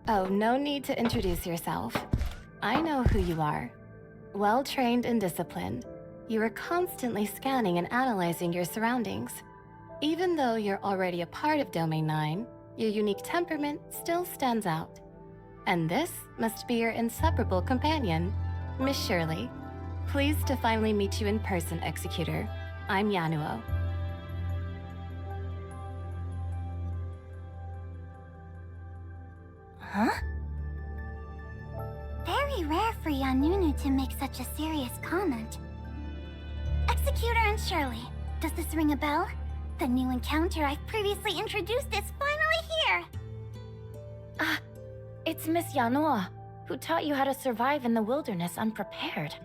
Oh, no need to introduce yourself. I know who you are. Well-trained and disciplined, you are constantly scanning and analyzing your surroundings. Even though you're already a part of Domain 9, your unique temperament still stands out. And this must be your inseparable companion, Miss Shirley. Pleased to finally meet you in person, Executor. I'm Yanuo. Huh? Very rare for Yanunu to make such a serious comment. Executor and Shirley, does this ring a bell? The new encounter I've previously introduced is finally here! It's Miss Yanoa, who taught you how to survive in the wilderness unprepared.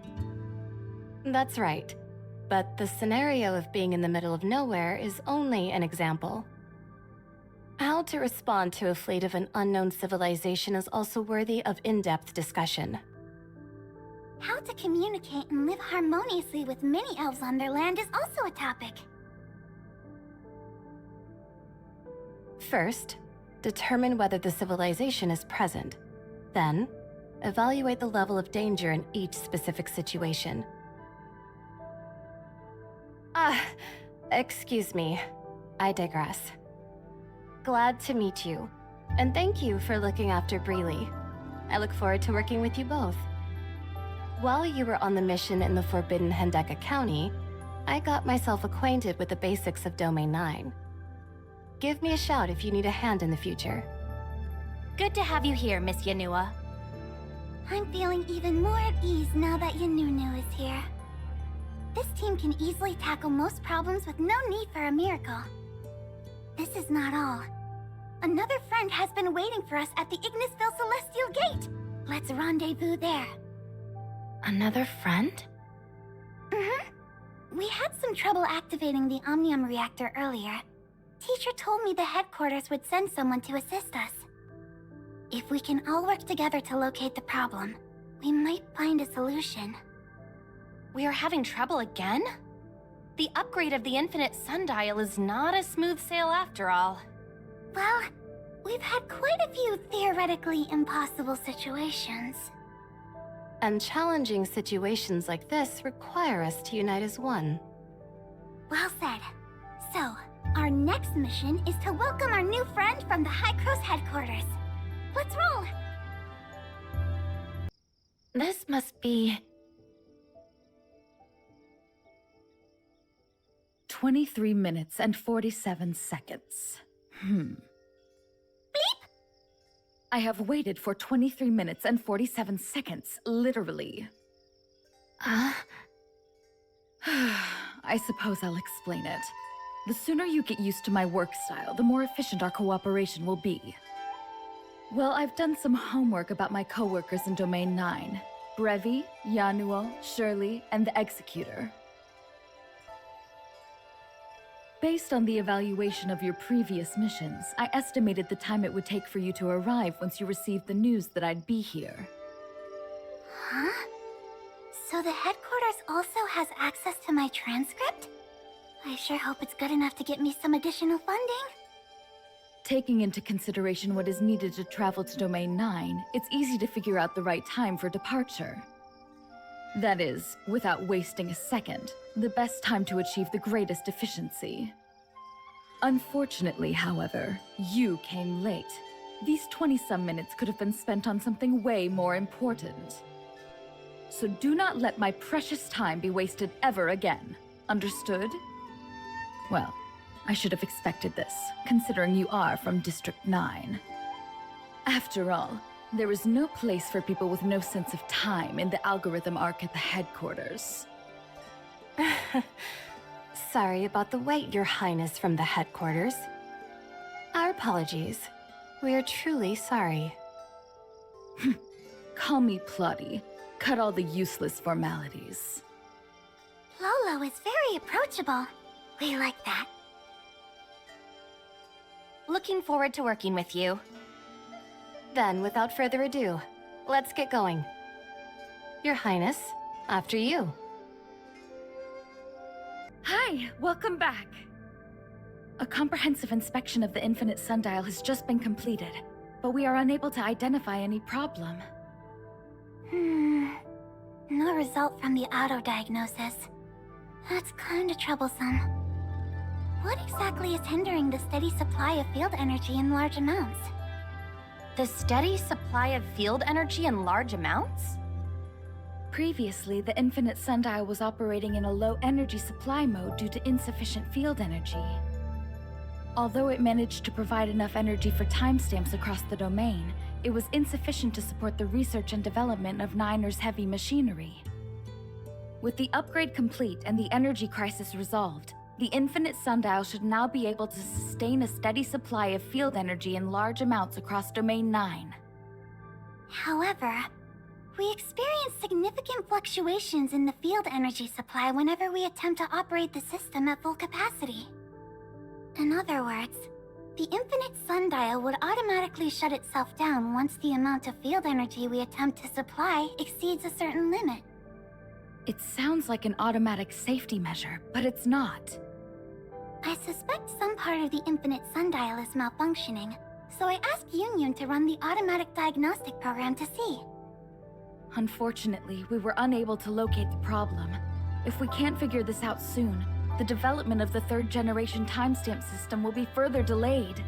That's right. But the scenario of being in the middle of nowhere is only an example. How to respond to a fleet of an unknown civilization is also worthy of in-depth discussion. How to communicate and live harmoniously with many elves on their land is also a topic. First, determine whether the civilization is present. Then, evaluate the level of danger in each specific situation. Excuse me. I digress. Glad to meet you, and thank you for looking after Breely. I look forward to working with you both. While you were on the mission in the Forbidden Hendeka County, I got myself acquainted with the basics of Domain 9. Give me a shout if you need a hand in the future. Good to have you here, Miss Yanua. I'm feeling even more at ease now that Yanunu is here. This team can easily tackle most problems with no need for a miracle. This is not all. Another friend has been waiting for us at the Ignisville Celestial Gate. Let's rendezvous there. Another friend? We had some trouble activating the Omnium reactor earlier. Teacher told me the headquarters would send someone to assist us. If we can all work together to locate the problem, we might find a solution. We are having trouble again? The upgrade of the Infinite Sundial is not a smooth sail after all. Well, we've had quite a few theoretically impossible situations. And challenging situations like this require us to unite as one. Well said. So, our next mission is to welcome our new friend from the High Cross headquarters. Let's roll! This must be... 23 minutes and 47 seconds. Bleep! I have waited for 23 minutes and 47 seconds, literally. I suppose I'll explain it. The sooner you get used to my work style, the more efficient our cooperation will be. Well, I've done some homework about my co-workers in Domain 9. Brevi, Yanuo, Shirley, and the Executor. Based on the evaluation of your previous missions, I estimated the time it would take for you to arrive once you received the news that I'd be here. Huh? So the headquarters also has access to my transcript? I sure hope it's good enough to get me some additional funding. Taking into consideration what is needed to travel to Domain 9, it's easy to figure out the right time for departure. That is, without wasting a second, the best time to achieve the greatest efficiency. Unfortunately, however, you came late. These 20-some minutes could have been spent on something way more important. So do not let my precious time be wasted ever again. Understood? Well, I should have expected this, considering you are from District 9. After all, there is no place for people with no sense of time in the algorithm arc at the headquarters. Sorry about the wait, Your Highness from the headquarters. Our apologies. We are truly sorry. Call me Plotty. Cut all the useless formalities. Lolo is very approachable. We like that. Looking forward to working with you. Then, without further ado, let's get going. Your Highness, after you. Hi, welcome back. A comprehensive inspection of the Infinite Sundial has just been completed. but we are unable to identify any problem. No result from the auto-diagnosis. That's kinda troublesome. What exactly is hindering the steady supply of field energy in large amounts? The steady supply of field energy in large amounts? Previously, the infinite sundial was operating in a low energy supply mode due to insufficient field energy. Although it managed to provide enough energy for timestamps across the domain, it was insufficient to support the research and development of Niner's heavy machinery. With the upgrade complete and the energy crisis resolved, the infinite sundial should now be able to sustain a steady supply of field energy in large amounts across Domain 9. However, we experience significant fluctuations in the field energy supply whenever we attempt to operate the system at full capacity. In other words, the infinite sundial would automatically shut itself down once the amount of field energy we attempt to supply exceeds a certain limit. It sounds like an automatic safety measure, but it's not. I suspect some part of the infinite sundial is malfunctioning, so I asked Yun to run the automatic diagnostic program to see. Unfortunately, we were unable to locate the problem. If we can't figure this out soon, the development of the third-generation timestamp system will be further delayed.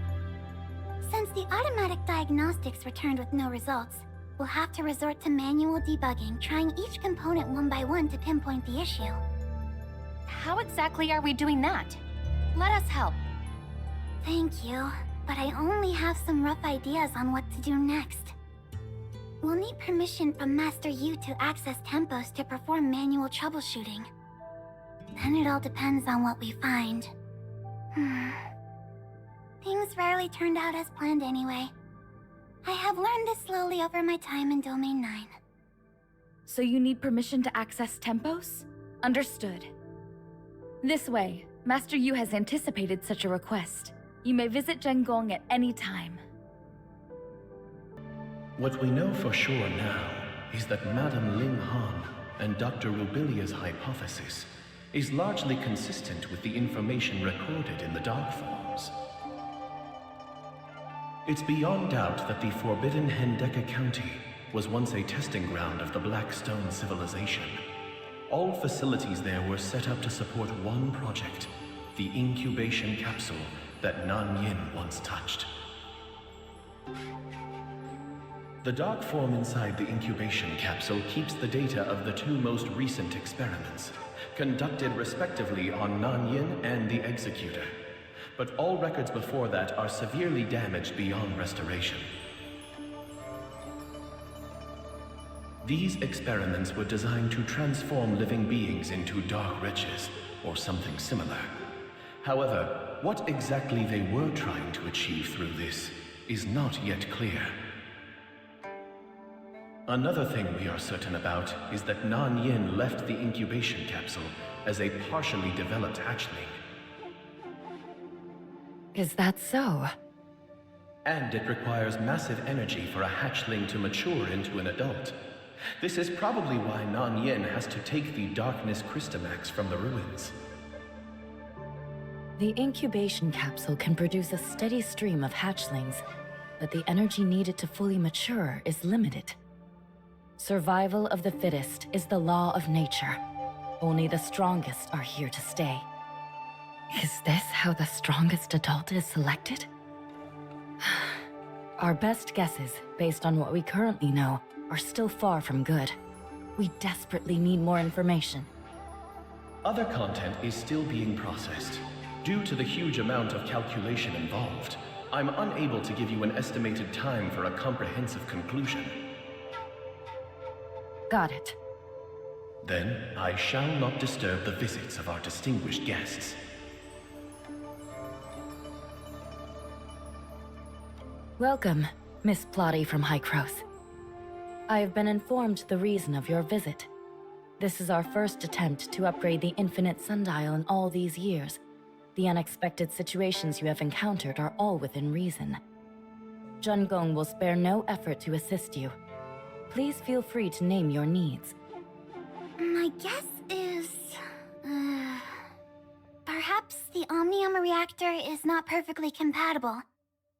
Since the automatic diagnostics returned with no results, we'll have to resort to manual debugging, trying each component one by one to pinpoint the issue. How exactly are we doing that? Let us help. Thank you, but I only have some rough ideas on what to do next. We'll need permission from Master Yu to access tempos to perform manual troubleshooting. Then it all depends on what we find. Things rarely turned out as planned anyway. I have learned this slowly over my time in Domain 9. So you need permission to access tempos? Understood. This way, Master Yu has anticipated such a request. You may visit Zhengong at any time. What we know for sure now is that Madame Ling Han and Dr. Rubilia's hypothesis is largely consistent with the information recorded in the Dark Forms. It's beyond doubt that the forbidden Hendeka County was once a testing ground of the Blackstone civilization. All facilities there were set up to support one project, the incubation capsule that Nan Yin once touched. The dark form inside the incubation capsule keeps the data of the two most recent experiments, conducted respectively on Nan Yin and the Executor. But all records before that are severely damaged beyond restoration. These experiments were designed to transform living beings into dark wretches, or something similar. However, what exactly they were trying to achieve through this is not yet clear. Another thing we are certain about is that Nan Yin left the incubation capsule as a partially developed hatchling. Is that so? And it requires massive energy for a hatchling to mature into an adult. This is probably why Nan Yin has to take the Darkness Crystamax from the ruins. The incubation capsule can produce a steady stream of hatchlings, but the energy needed to fully mature is limited. Survival of the fittest is the law of nature. Only the strongest are here to stay. Is this how the strongest adult is selected? Our best guesses, based on what we currently know, are still far from good. We desperately need more information. Other content is still being processed. Due to the huge amount of calculation involved, I'm unable to give you an estimated time for a comprehensive conclusion. Got it. Then, I shall not disturb the visits of our distinguished guests. Welcome, Miss Plotty from Hycros. I have been informed the reason of your visit. This is our first attempt to upgrade the infinite sundial in all these years. The unexpected situations you have encountered are all within reason. Zhengong will spare no effort to assist you. Please feel free to name your needs. My guess is... perhaps the Omnium reactor is not perfectly compatible.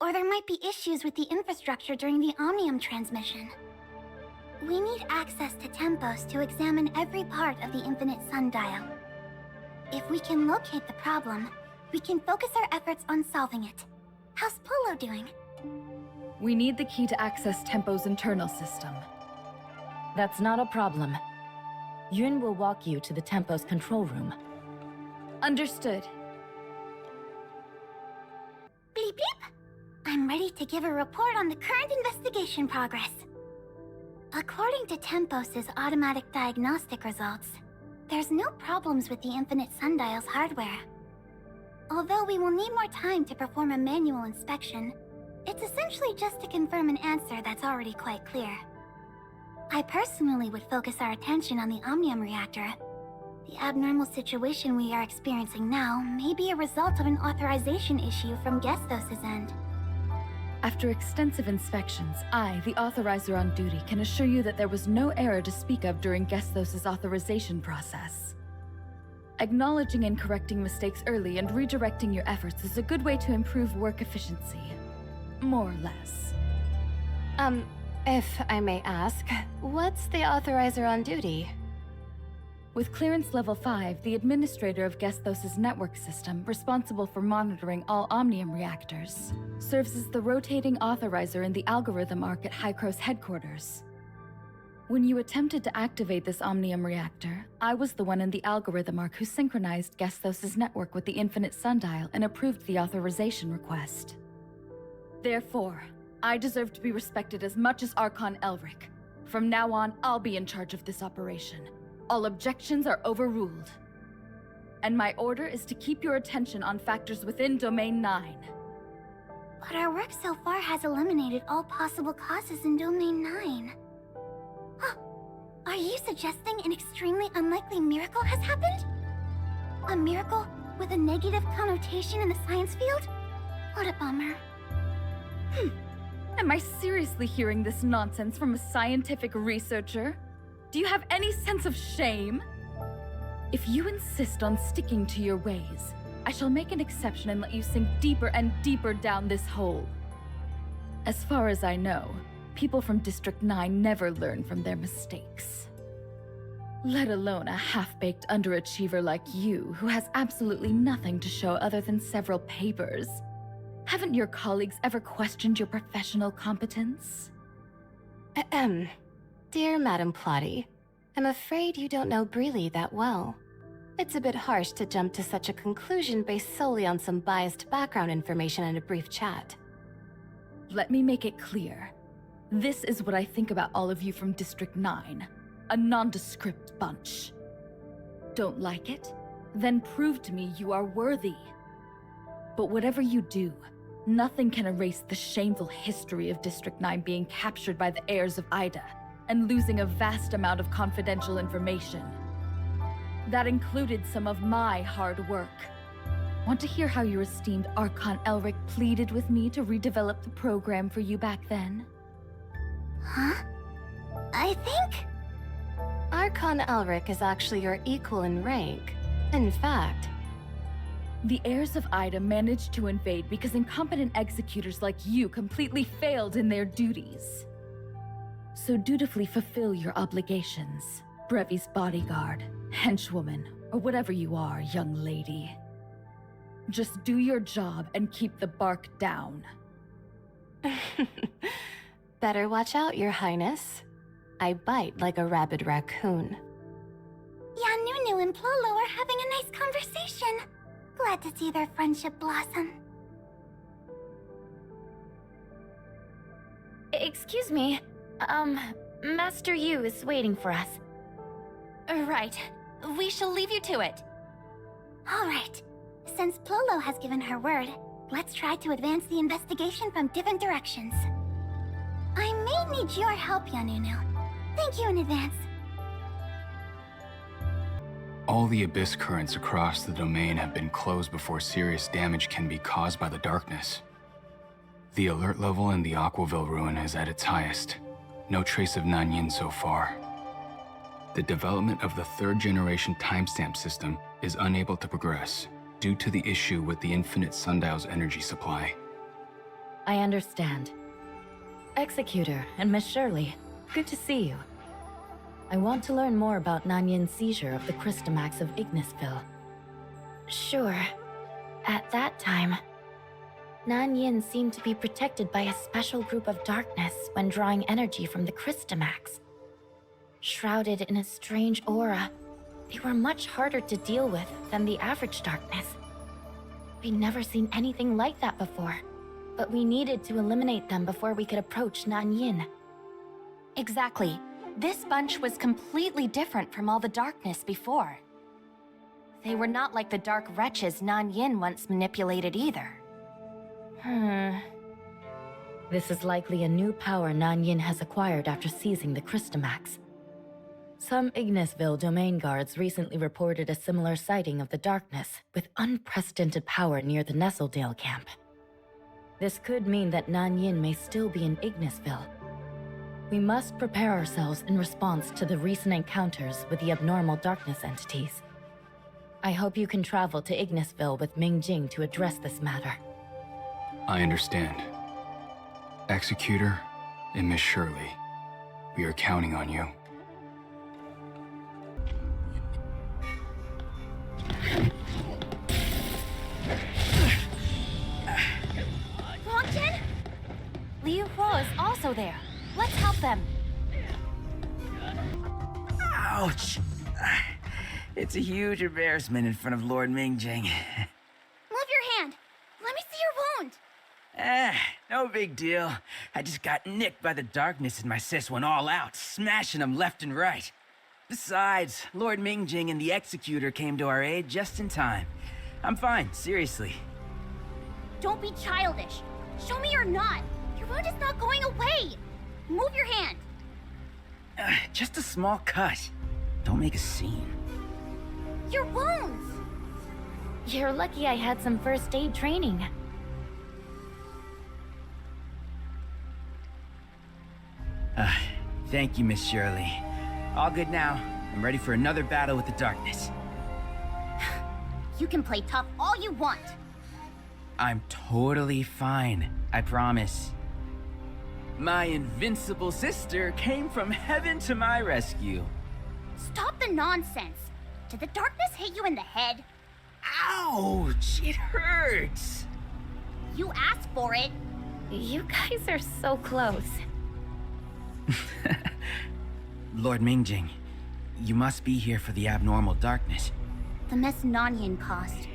Or there might be issues with the infrastructure during the Omnium transmission. We need access to Tempos to examine every part of the Infinite Sundial. If we can locate the problem, we can focus our efforts on solving it. How's Polo doing? We need the key to access Tempo's internal system. That's not a problem. Yun will walk you to the Tempo's control room. Understood. Bleep bleep! I'm ready to give a report on the current investigation progress. According to Tempos' automatic diagnostic results, there's no problems with the Infinite Sundial's hardware. Although we will need more time to perform a manual inspection, it's essentially just to confirm an answer that's already quite clear. I personally would focus our attention on the Omnium reactor. The abnormal situation we are experiencing now may be a result of an authorization issue from Gestos' end. After extensive inspections, I, the authorizer on duty, can assure you that there was no error to speak of during Gestos' authorization process. Acknowledging and correcting mistakes early and redirecting your efforts is a good way to improve work efficiency. More or less. If I may ask, what's the authorizer on duty? With clearance level 5, the administrator of Gestos' network system, responsible for monitoring all Omnium reactors, serves as the rotating authorizer in the algorithm arc at Hycro's headquarters. When you attempted to activate this Omnium reactor, I was the one in the algorithm arc who synchronized Gestos' network with the Infinite Sundial and approved the authorization request. Therefore, I deserve to be respected as much as Archon Elric. From now on, I'll be in charge of this operation. All objections are overruled. And my order is to keep your attention on factors within Domain 9. But our work so far has eliminated all possible causes in Domain 9. Huh. Are you suggesting an extremely unlikely miracle has happened? A miracle with a negative connotation in the science field? What a bummer. Am I seriously hearing this nonsense from a scientific researcher? Do you have any sense of shame? If you insist on sticking to your ways, I shall make an exception and let you sink deeper and deeper down this hole. As far as I know, people from District 9 never learn from their mistakes. Let alone a half-baked underachiever like you, who has absolutely nothing to show other than several papers. Haven't your colleagues ever questioned your professional competence? Dear Madam Plotty, I'm afraid you don't know Breely that well. It's a bit harsh to jump to such a conclusion based solely on some biased background information in a brief chat. Let me make it clear. This is what I think about all of you from District 9. A nondescript bunch. Don't like it? Then prove to me you are worthy. But whatever you do, nothing can erase the shameful history of District 9 being captured by the heirs of Ida and losing a vast amount of confidential information. That included some of my hard work. Want to hear how your esteemed Archon Elric pleaded with me to redevelop the program for you back then? Huh? I think? Archon Elric is actually your equal in rank. In fact, the heirs of Ida managed to invade because incompetent executors like you completely failed in their duties. So dutifully fulfill your obligations, Brevi's bodyguard, henchwoman, or whatever you are, young lady. Just do your job and keep the bark down. better watch out, Your Highness. I bite like a rabid raccoon. Nunu and Plolo are having a nice conversation. Glad to see their friendship blossom. Excuse me. Master Yu is waiting for us. Right. We shall leave you to it. All right. Since Plolo has given her word, let's try to advance the investigation from different directions. I may need your help, Yanunu. Thank you in advance. All the abyss currents across the domain have been closed before serious damage can be caused by the darkness. The alert level in the Aquaville ruin is at its highest. No trace of Nanyin so far. The development of the third-generation timestamp system is unable to progress due to the issue with the Infinite Sundial's energy supply. I understand. Executor and Miss Shirley, good to see you. I want to learn more about Nanyin's seizure of the Crystamax of Ignisville. Sure. At that time, Nanyin seemed to be protected by a special group of darkness when drawing energy from the Crystamax. Shrouded in a strange aura, they were much harder to deal with than the average darkness. We'd never seen anything like that before, but we needed to eliminate them before we could approach Nanyin. Exactly. This bunch was completely different from all the darkness before. They were not like the dark wretches Nanyin once manipulated either. This is likely a new power Nanyin has acquired after seizing the Crystamax. Some Ignisville domain guards recently reported a similar sighting of the darkness with unprecedented power near the Nestledale camp. This could mean that Nanyin may still be in Ignisville. We must prepare ourselves in response to the recent encounters with the abnormal darkness entities. I hope you can travel to Ignisville with Mingjing to address this matter. I understand. Executor and Miss Shirley, we are counting on you. Rongjin? Liu Huo is also there. Let's help them. Ouch! It's a huge embarrassment in front of Lord Mingjing. Move your hand. Let me see your wound. No big deal. I just got nicked by the darkness and my sis went all out, smashing them left and right. Besides, Lord Mingjing and the Executor came to our aid just in time. I'm fine, seriously. Don't be childish. Show me you're not. Your wound is not going away. Move your hand. Just a small cut. Don't make a scene. Your wounds. You're lucky I had some first aid training. Thank you, Miss Shirley. All good now. I'm ready for another battle with the darkness. You can play tough all you want. I'm totally fine, I promise. My invincible sister came from heaven to my rescue. Stop the nonsense. Did the darkness hit you in the head? Ouch! It hurts! You asked for it. You guys are so close. Lord Mingjing, you must be here for the abnormal darkness. The mess Nanyin caused.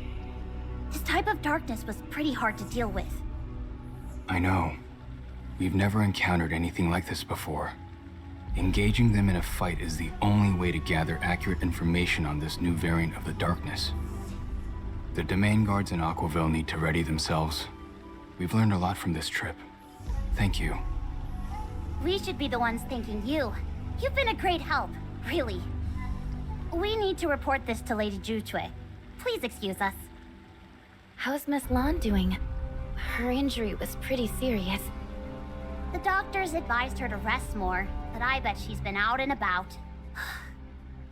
This type of darkness was pretty hard to deal with. I know. We've never encountered anything like this before. Engaging them in a fight is the only way to gather accurate information on this new variant of the darkness. The domain guards in Aquaville need to ready themselves. We've learned a lot from this trip. Thank you. We should be the ones thanking you. You've been a great help, really. We need to report this to Lady Jutue. Please excuse us. How's Miss Lan doing? Her injury was pretty serious. The doctors advised her to rest more, but I bet she's been out and about.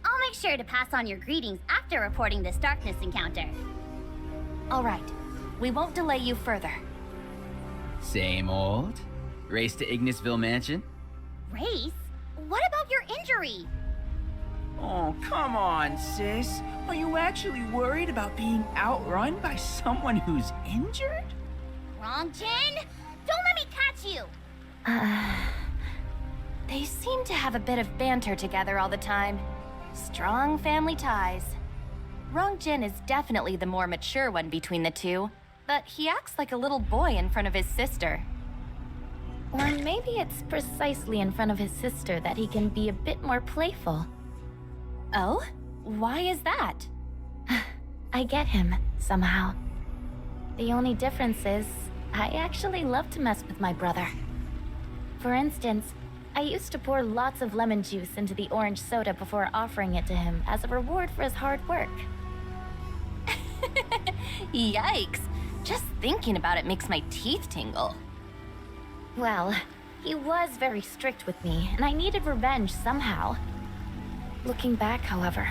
I'll make sure to pass on your greetings after reporting this darkness encounter. All right. We won't delay you further. Same old? Race to Ignisville Mansion? Race? What about your injury? Oh, come on, sis. Are you actually worried about being outrun by someone who's injured? Rongjin? Don't let me catch you! They seem to have a bit of banter together all the time. Strong family ties. Rongjin is definitely the more mature one between the two, but he acts like a little boy in front of his sister. Or maybe it's precisely in front of his sister that he can be a bit more playful. Oh? Why is that? I get him, somehow. The only difference is, I actually love to mess with my brother. For instance, I used to pour lots of lemon juice into the orange soda before offering it to him as a reward for his hard work. Yikes. Just thinking about it makes my teeth tingle. Well, he was very strict with me, and I needed revenge somehow. Looking back, however,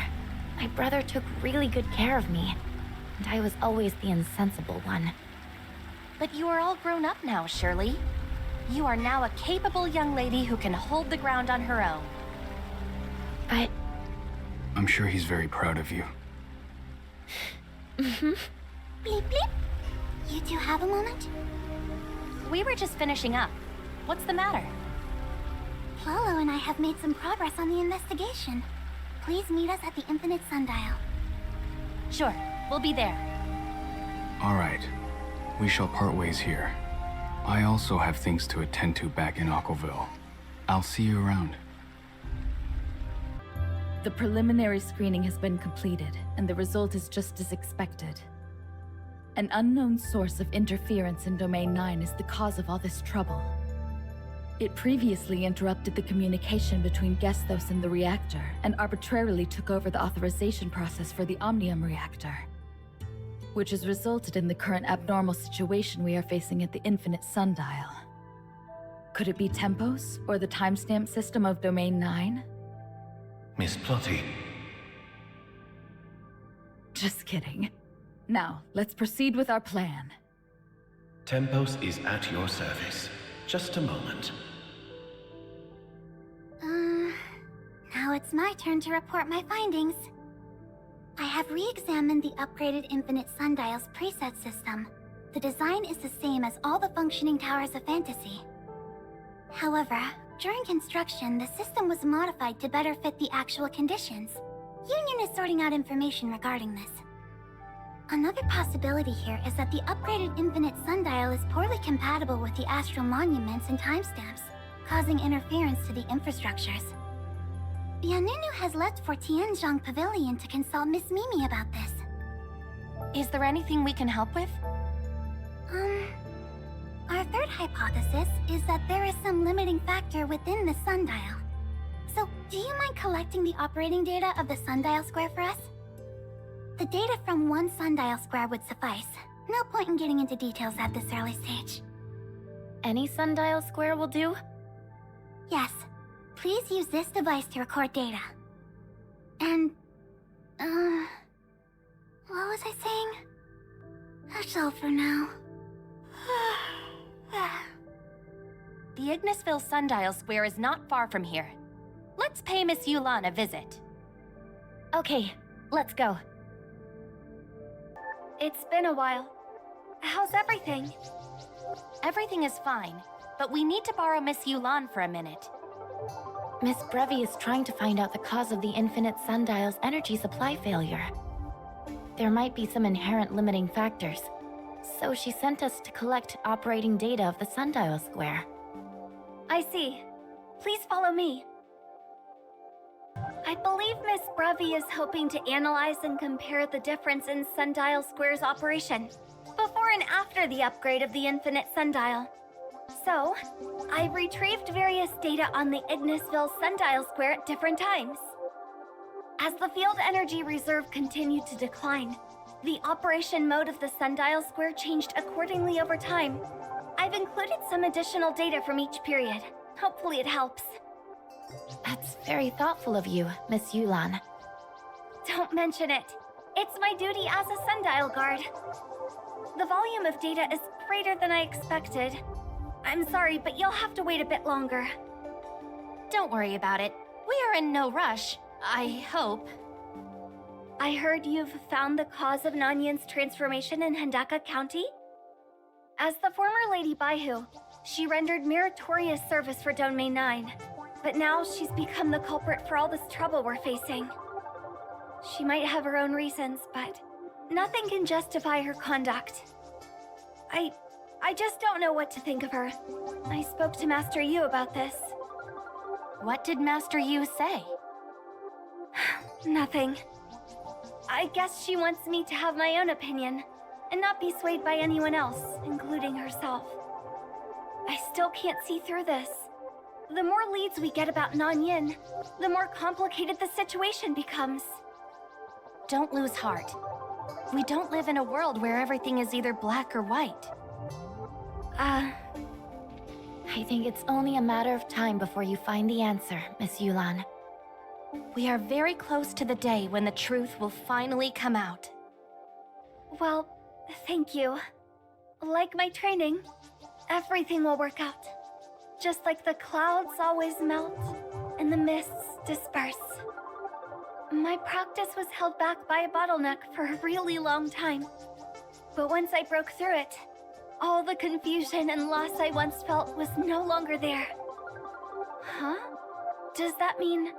my brother took really good care of me, and I was always the insensible one. But you are all grown up now, Shirley. You are now a capable young lady who can hold the ground on her own. I'm sure he's very proud of you. Bleep bleep. You two have a moment? We were just finishing up. What's the matter? Lolo and I have made some progress on the investigation. Please meet us at the Infinite Sundial. Sure, we'll be there. All right. We shall part ways here. I also have things to attend to back in Aquaville. I'll see you around. The preliminary screening has been completed, and the result is just as expected. An unknown source of interference in Domain 9 is the cause of all this trouble. It previously interrupted the communication between Gestos and the reactor, and arbitrarily took over the authorization process for the Omnium reactor, which has resulted in the current abnormal situation we are facing at the Infinite Sundial. Could it be Tempos, or the timestamp system of Domain 9? Miss Plotty. Just kidding. Now, let's proceed with our plan. Tempos is at your service. Just a moment. Now it's my turn to report my findings. I have re-examined the upgraded Infinite Sundial's preset system. The design is the same as all the functioning towers of Fantasy. However, during construction, the system was modified to better fit the actual conditions. Union is sorting out information regarding this. Another possibility here is that the upgraded Infinite Sundial is poorly compatible with the astral monuments and timestamps, causing interference to the infrastructures. Bianunu has left for Tianzhong Pavilion to consult Miss Mimi about this. Is there anything we can help with? Our third hypothesis is that there is some limiting factor within the sundial. So, do you mind collecting the operating data of the sundial square for us? The data from one sundial square would suffice. No point in getting into details at this early stage. Any sundial square will do? Yes. Please use this device to record data. And... what was I saying? That's all for now. The Ignisville Sundial Square is not far from here. Let's pay Miss Yulan a visit. Okay, let's go. It's been a while. How's everything? Everything is fine, but we need to borrow Miss Yulan for a minute. Miss Brevi is trying to find out the cause of the Infinite Sundial's energy supply failure. There might be some inherent limiting factors, so she sent us to collect operating data of the Sundial Square. I see. Please follow me. I believe Miss Brevi is hoping to analyze and compare the difference in Sundial Square's operation before and after the upgrade of the Infinite Sundial. So, I've retrieved various data on the Ignisville Sundial Square at different times. As the field energy reserve continued to decline, the operation mode of the Sundial Square changed accordingly over time. I've included some additional data from each period. Hopefully it helps. That's very thoughtful of you, Miss Yulan. Don't mention it. It's my duty as a Sundial Guard. The volume of data is greater than I expected. I'm sorry, but you'll have to wait a bit longer. Don't worry about it. We are in no rush, I hope. I heard you've found the cause of Nanyin's transformation in Hendaka County? As the former Lady Baihu, she rendered meritorious service for Domain 9. But now she's become the culprit for all this trouble we're facing. She might have her own reasons, but nothing can justify her conduct. I just don't know what to think of her. I spoke to Master Yu about this. What did Master Yu say? Nothing. I guess she wants me to have my own opinion, and not be swayed by anyone else, including herself. I still can't see through this. The more leads we get about Nanyin, the more complicated the situation becomes. Don't lose heart. We don't live in a world where everything is either black or white. I think it's only a matter of time before you find the answer, Miss Yulan. We are very close to the day when the truth will finally come out. Well, thank you. Like my training, everything will work out. Just like the clouds always melt and the mists disperse. My practice was held back by a bottleneck for a really long time. But once I broke through it, all the confusion and loss I once felt was no longer there. Huh? Does that mean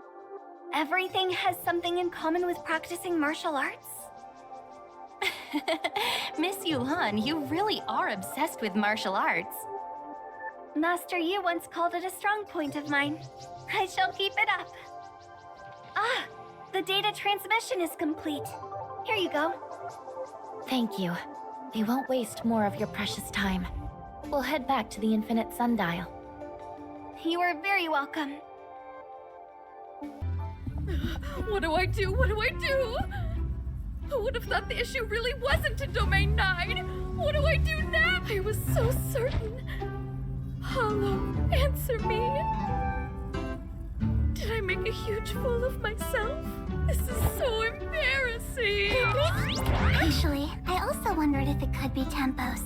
everything has something in common with practicing martial arts? Miss Yuhan, you really are obsessed with martial arts. Master Yu once called it a strong point of mine. I shall keep it up. Ah, the data transmission is complete. Here you go. Thank you. We won't waste more of your precious time. We'll head back to the Infinite Sundial. You are very welcome. What do I do? What do I do? Who would have thought the issue really wasn't in Domain 9? What do I do now? I was so certain. Hollow, answer me. Did I make a huge fool of myself? This is so embarrassing. Actually, I also wondered if it could be Tempos.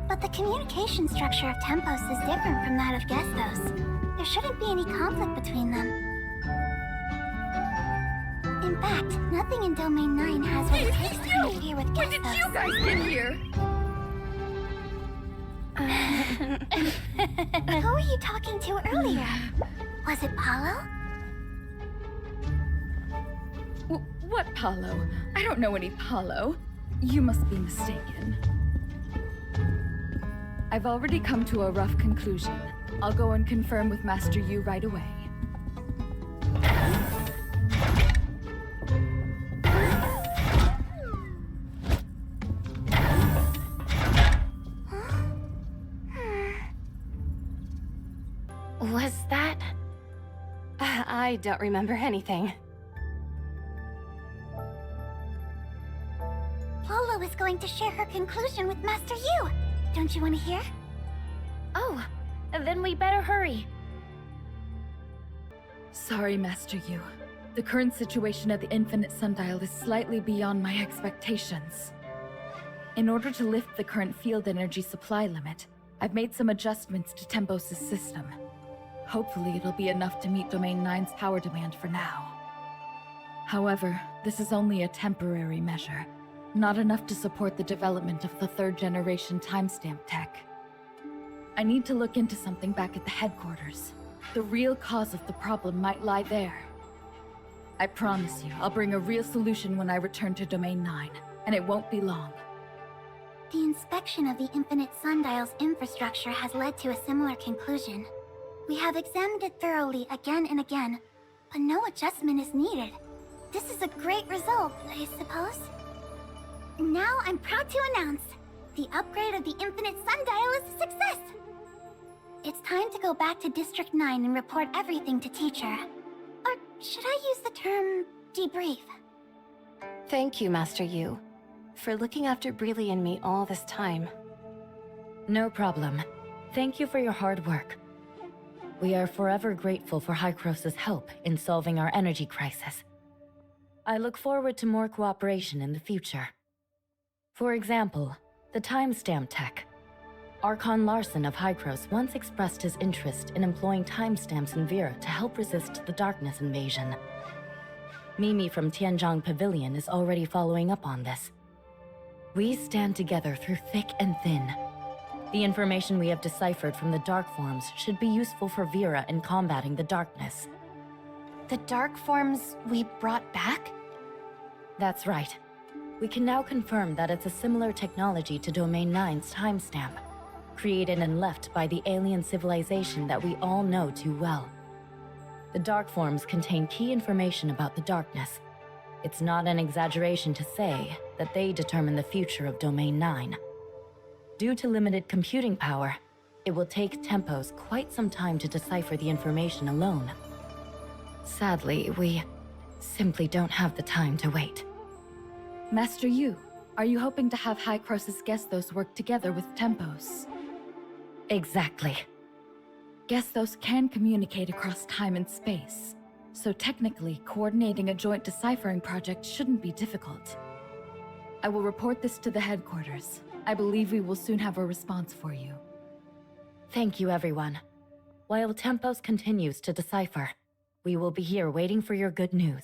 But the communication structure of Tempos is different from that of Gestos. There shouldn't be any conflict between them. In fact, nothing in Domain 9 has what it takes to interfere with Gestos. When did you guys get here? Who were you talking to earlier? Was it Paulo? What Paulo? I don't know any Paulo. You must be mistaken. I've already come to a rough conclusion. I'll go and confirm with Master Yu right away. Was that? I don't remember anything. Paulo is going to share her conclusion with Master Yu. Don't you want to hear? Oh, then we better hurry. Sorry, Master Yu. The current situation at the Infinite Sundial is slightly beyond my expectations. In order to lift the current field energy supply limit, I've made some adjustments to Tempos' system. Hopefully it'll be enough to meet Domain 9's power demand for now. However, this is only a temporary measure, not enough to support the development of the third-generation timestamp tech. I need to look into something back at the headquarters. The real cause of the problem might lie there. I promise you, I'll bring a real solution when I return to Domain 9, and it won't be long. The inspection of the Infinite Sundial's infrastructure has led to a similar conclusion. We have examined it thoroughly again and again, but no adjustment is needed. This is a great result, I suppose. Now I'm proud to announce, the upgrade of the Infinite Sundial is a success! It's time to go back to District 9 and report everything to Teacher. Or should I use the term debrief? Thank you, Master Yu, for looking after Breely and me all this time. No problem. Thank you for your hard work. We are forever grateful for Hycros' help in solving our energy crisis. I look forward to more cooperation in the future. For example, the timestamp tech. Archon Larson of Hycros once expressed his interest in employing timestamps in Vera to help resist the darkness invasion. Mimi from Tianzhong Pavilion is already following up on this. We stand together through thick and thin. The information we have deciphered from the dark forms should be useful for Vera in combating the darkness. The dark forms we brought back? That's right. We can now confirm that it's a similar technology to Domain 9's timestamp, created and left by the alien civilization that we all know too well. The dark forms contain key information about the darkness. It's not an exaggeration to say that they determine the future of Domain 9. Due to limited computing power, it will take Tempos quite some time to decipher the information alone. Sadly, we simply don't have the time to wait. Master Yu, are you hoping to have Hycros' Gestos work together with Tempos? Exactly. Gestos can communicate across time and space, so technically, coordinating a joint deciphering project shouldn't be difficult. I will report this to the headquarters. I believe we will soon have a response for you. Thank you, everyone. While Tempos continues to decipher, we will be here waiting for your good news.